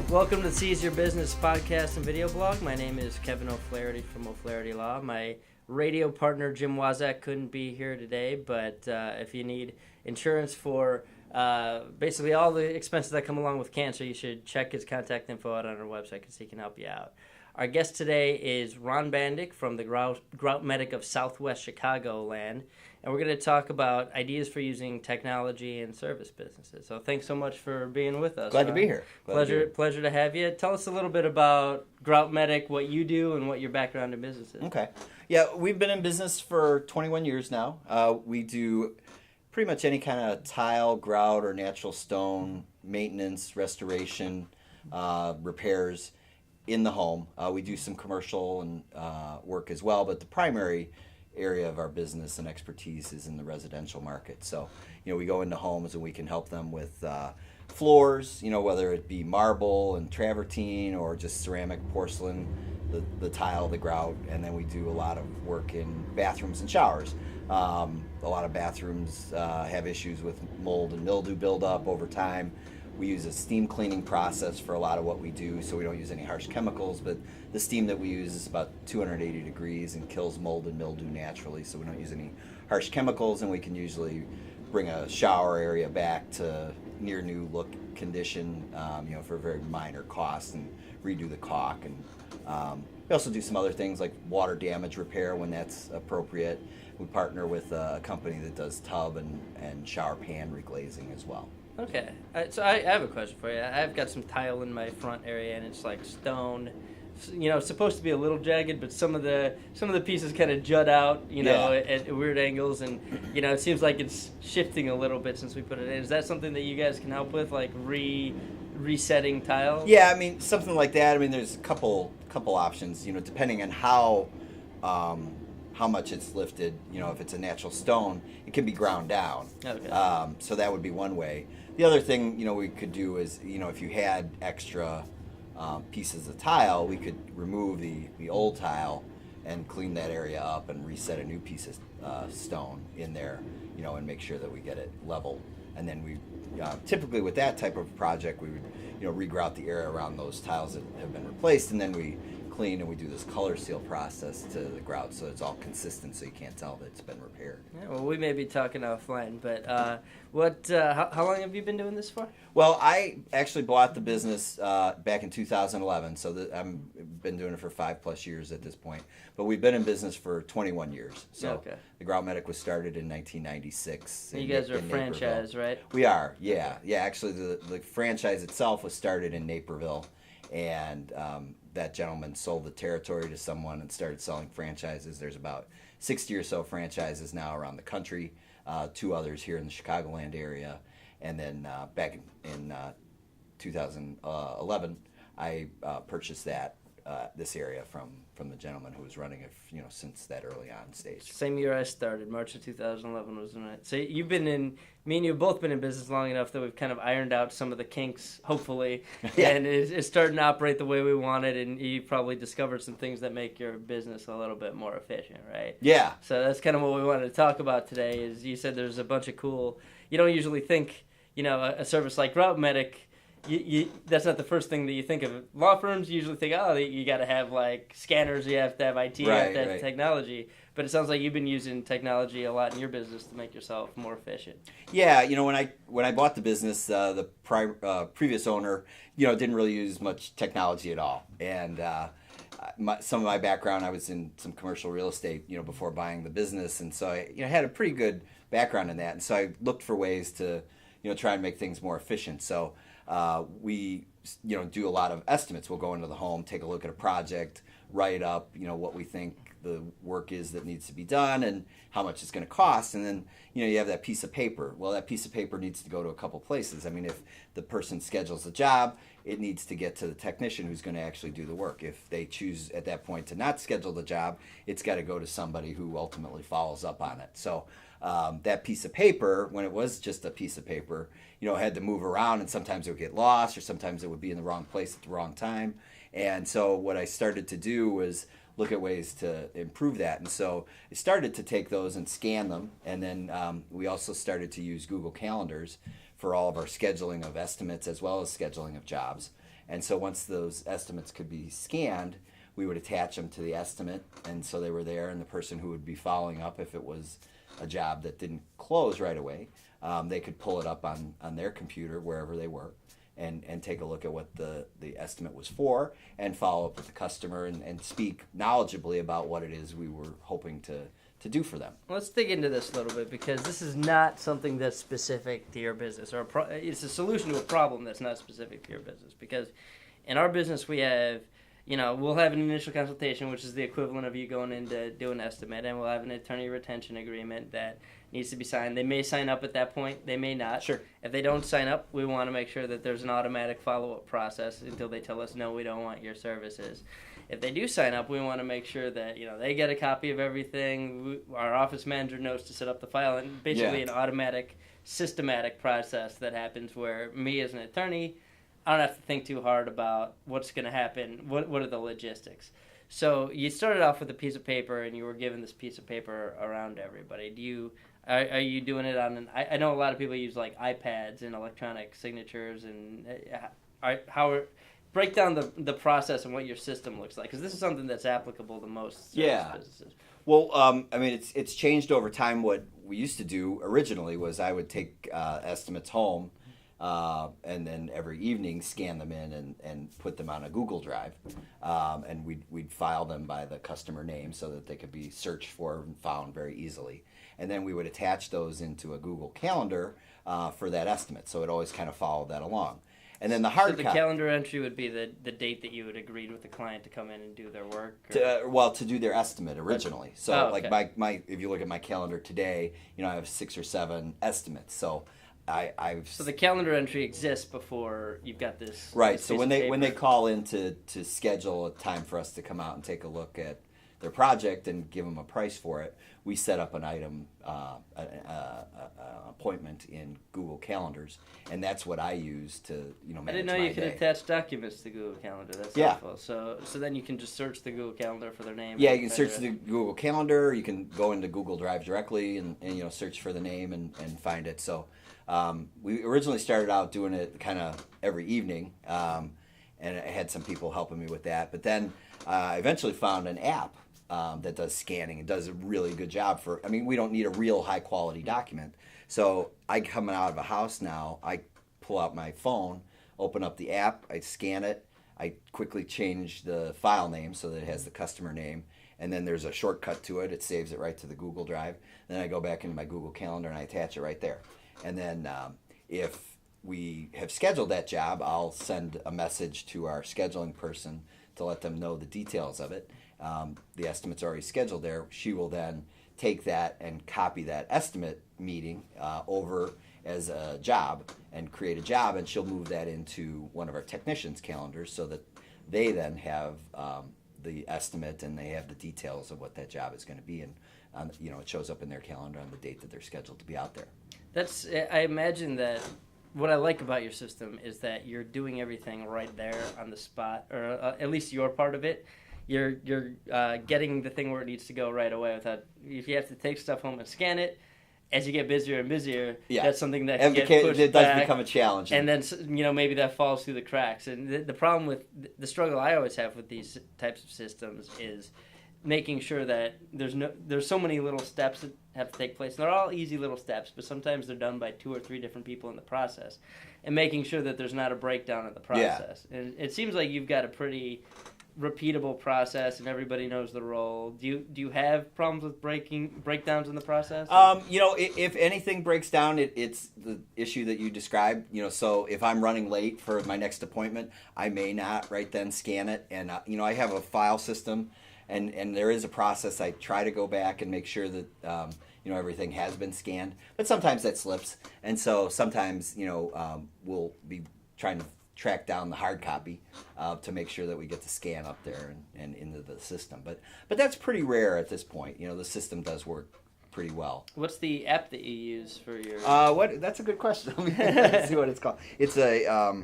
Welcome to Seize Your Business podcast and video blog. My name is Kevin O'Flaherty from O'Flaherty Law. My radio partner Jim Waszak couldn't be here today, but if you need insurance for basically all the expenses that come along with cancer, you should check his contact info out on our website because he can help you out. Our guest today is Bandyk from the Grout Medic of Southwest Chicagoland, and we're going to talk about ideas for using technology in service businesses. So thanks so much for being with us. Glad to be here. Pleasure to have you. Tell us a little bit about Grout Medic, what you do, and what your background in business is. Okay. Yeah, we've been in business for 21 years now. We do pretty much any kind of tile, grout, or natural stone maintenance, restoration, repairs in the home. We do some commercial and work as well, but the primary area of our business and expertise is in the residential market. So, we go into homes and we can help them with floors, whether it be marble and travertine or just ceramic, porcelain, the tile, the grout, and then we do a lot of work in bathrooms and showers. A lot of bathrooms have issues with mold and mildew buildup over time. We use a steam cleaning process for a lot of what we do, so we don't use any harsh chemicals, but the steam that we use is about 280 degrees and kills mold and mildew naturally, so we don't use any harsh chemicals, and we can usually bring a shower area back to near new look condition, for a very minor cost, and redo the caulk. And we also do some other things like water damage repair when that's appropriate. We partner with a company that does tub and shower pan reglazing as well. Okay, so I have a question for you. I've got some tile in my front area, and it's like stone. It's supposed to be a little jagged, but some of the pieces kind of jut out, at weird angles, and it seems like it's shifting a little bit since we put it in. Is that something that you guys can help with, like resetting tile? Yeah, something like that. There's a couple options. Depending on how much it's lifted. If it's a natural stone, it can be ground down. Okay. So that would be one way. The other thing, we could do is, if you had extra pieces of tile, we could remove the old tile and clean that area up and reset a new piece of stone in there, and make sure that we get it level. And then we typically with that type of project, we would, regrout the area around those tiles that have been replaced, and then we clean and we do this color seal process to the grout so it's all consistent so you can't tell that it's been repaired. Yeah, well, we may be talking offline, but how long have you been doing this for? Well, I actually bought the business back in 2011, so I've been doing it for 5+ years at this point, but we've been in business for 21 years. So okay. The Grout Medic was started in 1996. You guys are a franchise, right? We are, yeah. Yeah, actually the franchise itself was started in Naperville, and that gentleman sold the territory to someone and started selling franchises. There's about 60 or so franchises now around the country, 2 others here in the Chicagoland area. And then back in 2011, I purchased this area from the gentleman who was running it, since that early on stage. Same year I started, March of 2011 was when So you've been me and you have both been in business long enough that we've kind of ironed out some of the kinks, hopefully, yeah. And it's starting to operate the way we want it, and you probably discovered some things that make your business a little bit more efficient, right? Yeah. So that's kind of what we wanted to talk about today. Is you said there's a bunch of cool. You don't usually think, a service like Grout Medic. That's not the first thing that you think of. Law firms usually think, you got to have like scanners, you have to have IT, you have to have technology. But it sounds like you've been using technology a lot in your business to make yourself more efficient. Yeah, when I bought the business, the previous owner, didn't really use much technology at all. And some of my background, I was in some commercial real estate, before buying the business, and so I, had a pretty good background in that. And so I looked for ways to, try and make things more efficient. So we, do a lot of estimates. We'll go into the home, take a look at a project, write up, what we think the work is that needs to be done and how much it's going to cost. And then, you have that piece of paper. Well, that piece of paper needs to go to a couple places. If the person schedules the job, it needs to get to the technician who's going to actually do the work. If they choose at that point to not schedule the job, it's got to go to somebody who ultimately follows up on it. So that piece of paper, when it was just a piece of paper, had to move around, and sometimes it would get lost, or sometimes it would be in the wrong place at the wrong time. And so what I started to do was look at ways to improve that. And so I started to take those and scan them. And then we also started to use Google Calendars for all of our scheduling of estimates as well as scheduling of jobs. And so once those estimates could be scanned, we would attach them to the estimate, and so they were there, and the person who would be following up if it was a job that didn't close right away, they could pull it up on their computer wherever they were and take a look at what the estimate was for and follow up with the customer and speak knowledgeably about what it is we were hoping to do for them. Let's dig into this a little bit, because this is not something that's specific to your business, or it's a solution to a problem that's not specific to your business. Because in our business, we have, we'll have an initial consultation, which is the equivalent of you going in to do an estimate, and we'll have an attorney retention agreement that needs to be signed. They may sign up at that point. They may not. Sure. If they don't sign up, we want to make sure that there's an automatic follow-up process until they tell us, no, we don't want your services. If they do sign up, we want to make sure that they get a copy of everything. Our office manager knows to set up the file, and basically an automatic, systematic process that happens where me as an attorney, I don't have to think too hard about what's going to happen. What are the logistics? So you started off with a piece of paper, and you were given this piece of paper around to everybody. Are you doing it on I know a lot of people use like iPads and electronic signatures, and break down the process and what your system looks like, because this is something that's applicable to most businesses. Well, it's changed over time. What we used to do originally was I would take estimates home, and then every evening scan them in and put them on a Google Drive, and we'd file them by the customer name so that they could be searched for and found very easily. And then we would attach those into a Google Calendar for that estimate, so it always kind of followed that along. And then the calendar entry would be the date that you had agreed with the client to come in and do their work? To do their estimate originally. So okay. my if you look at my calendar today, I have 6 or 7 estimates. So So the calendar entry exists before you've got this. Right. This so when they call in to schedule a time for us to come out and take a look at their project and give them a price for it, we set up an item appointment in Google Calendars, and that's what I use to manage I didn't know you could attach documents to Google Calendar. That's helpful. So then you can just search the Google Calendar for their name. Yeah, you can search the Google Calendar. You can go into Google Drive directly and search for the name and find it. So we originally started out doing it kind of every evening, and I had some people helping me with that. But then I eventually found an app that does scanning. It does a really good job we don't need a real high quality document. So I come out of a house now, I pull out my phone, open up the app, I scan it, I quickly change the file name so that it has the customer name, and then there's a shortcut to it. It saves it right to the Google Drive. Then I go back into my Google Calendar and I attach it right there. And then if we have scheduled that job, I'll send a message to our scheduling person to let them know the details of it. The estimate's already scheduled there. She will then take that and copy that estimate meeting over as a job and create a job, and she'll move that into one of our technicians' calendars so that they then have the estimate and they have the details of what that job is going to be, and it shows up in their calendar on the date that they're scheduled to be out there. I imagine that what I like about your system is that you're doing everything right there on the spot, or at least your part of it. You're getting the thing where it needs to go right away without, if you have to take stuff home and scan it, as you get busier and busier, that's something that can get pushed it does back, become a challenge. And then maybe that falls through the cracks. And the problem with the struggle I always have with these types of systems is making sure that there's so many little steps that have to take place. And they're all easy little steps, but sometimes they're done by 2 or 3 different people in the process. And making sure that there's not a breakdown in the process. Yeah. And it seems like you've got a pretty repeatable process and everybody knows the role. Do you have problems with breakdowns in the process? If anything breaks down, it's the issue that you described. So if I'm running late for my next appointment, I may not right then scan it. And I have a file system, and there is a process. I try to go back and make sure that everything has been scanned, but sometimes that slips, and so sometimes we'll be trying to track down the hard copy to make sure that we get the scan up there and into the system. But that's pretty rare at this point. The system does work pretty well. What's the app that you use for your... That's a good question. Let me see what it's called. It's a...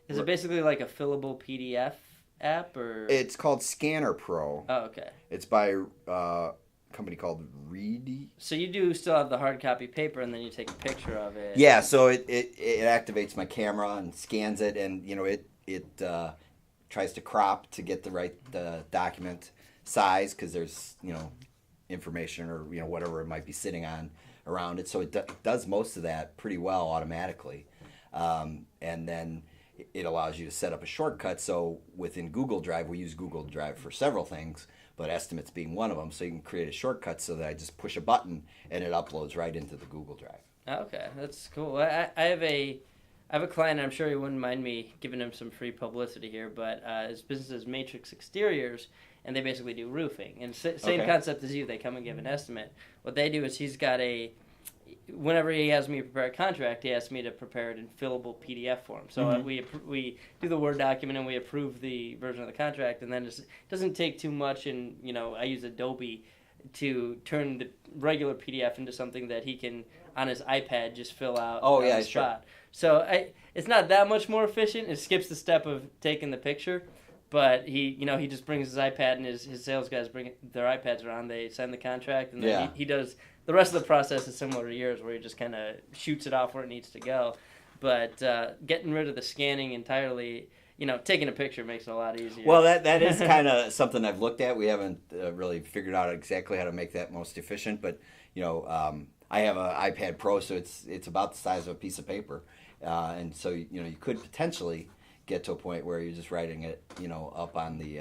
Is it basically like a fillable PDF app, or... It's called Scanner Pro. Oh, okay. It's by a company called Reedy. So you do still have the hard copy paper, and then you take a picture of it. Yeah, so it activates my camera and scans it, and it tries to crop to get the right document size, because there's information or whatever it might be sitting on around it. So it does most of that pretty well automatically, and then it allows you to set up a shortcut. So within Google Drive, we use Google Drive for several things, but estimates being one of them. So you can create a shortcut so that I just push a button and it uploads right into the Google Drive. Okay, that's cool. I have a client. I'm sure he wouldn't mind me giving him some free publicity here, but his business is Matrix Exteriors, and they basically do roofing. And same concept as you. They come and give an estimate. What they do is he's got whenever he has me prepare a contract, he asks me to prepare it in fillable PDF form. So we do the Word document and we approve the version of the contract, and then it doesn't take too much. And I use Adobe to turn the regular PDF into something that he can on his iPad just fill out on the spot. So it's not that much more efficient. It skips the step of taking the picture. But he just brings his iPad, and his sales guys bring their iPads around. They sign the contract, and then he does the rest of the process is similar to yours, where he just kind of shoots it off where it needs to go. But getting rid of the scanning entirely, taking a picture makes it a lot easier. Well, that is kind of something I've looked at. We haven't really figured out exactly how to make that most efficient. But I have an iPad Pro, so it's about the size of a piece of paper, and so you could potentially get to a point where you're just writing it, up on the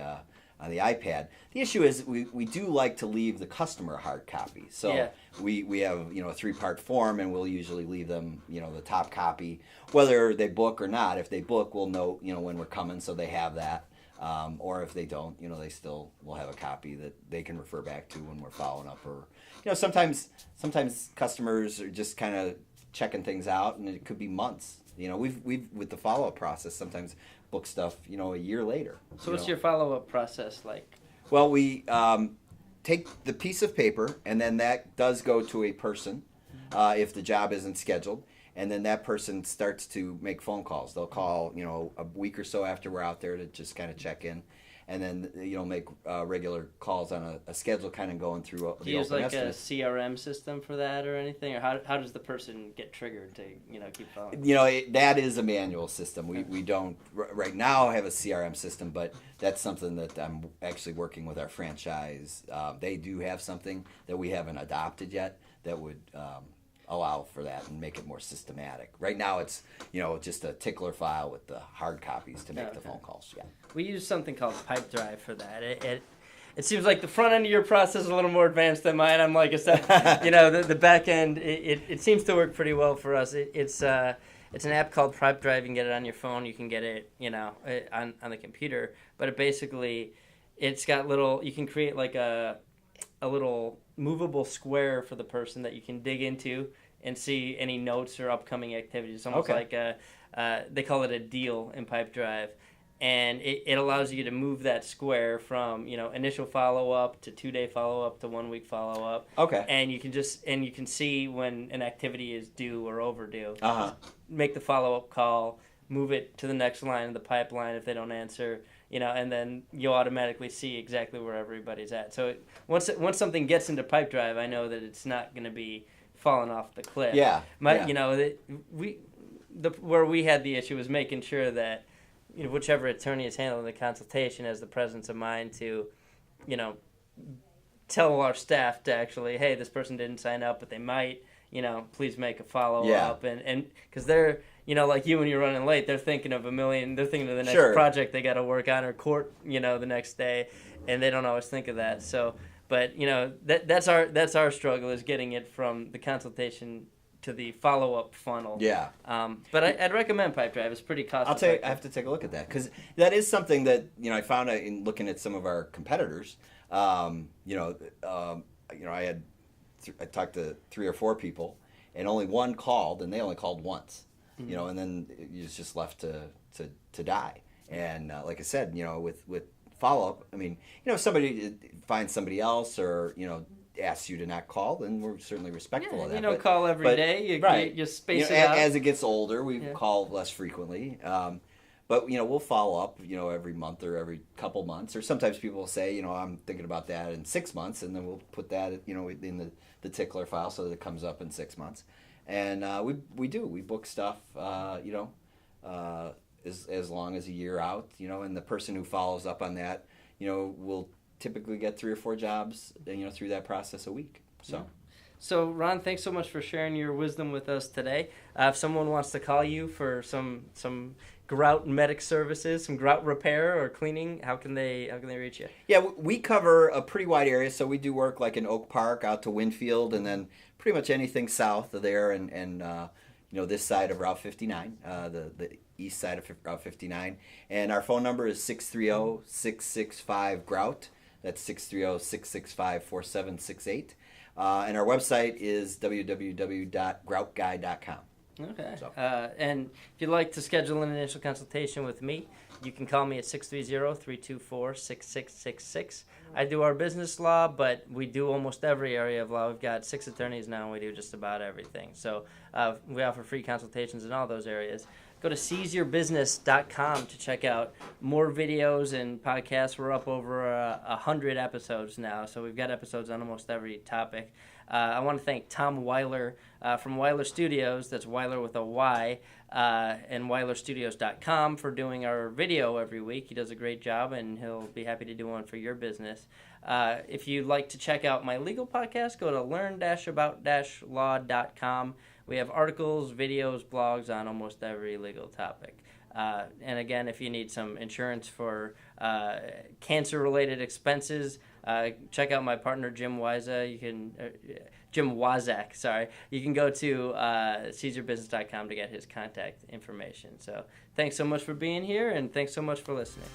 iPad. The issue is we do like to leave the customer a hard copy. So we have a 3-part form, and we'll usually leave them the top copy, whether they book or not. If they book, we'll know when we're coming, so they have that. Or if they don't, they still will have a copy that they can refer back to when we're following up. Or sometimes customers are just kind of checking things out, and it could be months. We've with the follow-up process sometimes book stuff, a year later. So what's your follow-up process like? Well, we take the piece of paper, and then that does go to a person if the job isn't scheduled, and then that person starts to make phone calls. They'll call, a week or so after we're out there to just kind of check in, and then make regular calls on a schedule, kind of going through the open Do you use like estimates. a CRM system for that or anything, or how does the person get triggered to keep following? That is a manual system. We don't right now have a CRM system, but that's something that I'm actually working with our franchise. They do have something that we haven't adopted yet that would allow for that and make it more systematic. Right now it's just a tickler file with the hard copies to make the phone calls. Yeah. We use something called Pipedrive for that. It seems like the front end of your process is a little more advanced than mine. I'm like, the back end, it seems to work pretty well for us. It's an app called Pipedrive. You can get it on your phone. You can get it, on the computer. But it's got you can create like a little movable square for the person that you can dig into and see any notes or upcoming activities. It's almost like they call it a deal in Pipedrive. And it allows you to move that square from initial follow-up to 2-day follow-up to 1-week follow-up. Okay. And you can see when an activity is due or overdue. Make the follow-up call, move it to the next line of the pipeline if they don't answer, and then you'll automatically see exactly where everybody's at. So once something gets into Pipedrive, I know that it's not going to be falling off the cliff. Yeah. Where we had the issue was making sure that whichever attorney is handling the consultation has the presence of mind to, tell our staff to actually, hey, this person didn't sign up, but they might, please make a follow-up. And because they're, like you when you're running late, they're thinking of they're thinking of the next project they got to work on or court, the next day, and they don't always think of that. So, but, that's our struggle is getting it from the consultation to the follow-up funnel. Yeah. But I'd recommend Pipedrive. It's pretty cost-effective. I have to take a look at that, because that is something that I found out in looking at some of our competitors. I talked to 3 or 4 people, and only one called, and they only called once. And then you're just left to die. And like I said, with follow-up, if somebody finds somebody else or asks you to not call, then we're certainly respectful of that. You don't call every day. You space it out. As it gets older, we call less frequently. But we'll follow up, every month or every couple months. Or sometimes people will say, I'm thinking about that in 6 months, and then we'll put that, in the tickler file so that it comes up in 6 months. And we book stuff, as long as a year out, and the person who follows up on that, will typically get 3 or 4 jobs, through that process a week. So. Yeah. So, Ron, thanks so much for sharing your wisdom with us today. If someone wants to call you for some grout medic services, some grout repair or cleaning, how can they reach you? Yeah, we cover a pretty wide area, so we do work like in Oak Park out to Winfield, and then pretty much anything south of there, and this side of Route 59, the east side of Route 59. And our phone number is 630-665-GROUT. That's 630-665-4768. And our website is www.groutguy.com. Okay. So. And if you'd like to schedule an initial consultation with me, you can call me at 630-324-6666. I do our business law, but we do almost every area of law. We've got 6 attorneys now, and we do just about everything. So we offer free consultations in all those areas. Go to seizeyourbusiness.com to check out more videos and podcasts. We're up over 100 episodes now, so we've got episodes on almost every topic. I want to thank Tom Weiler from Weiler Studios, that's Weiler with a Y, and weilerstudios.com for doing our video every week. He does a great job, and he'll be happy to do one for your business. If you'd like to check out my legal podcast, go to learn-about-law.com. We have articles, videos, blogs on almost every legal topic. And again, if you need some insurance for cancer-related expenses, check out my partner Jim Waszak. Sorry, you can go to seizeyourbusiness.com to get his contact information. So, thanks so much for being here, and thanks so much for listening.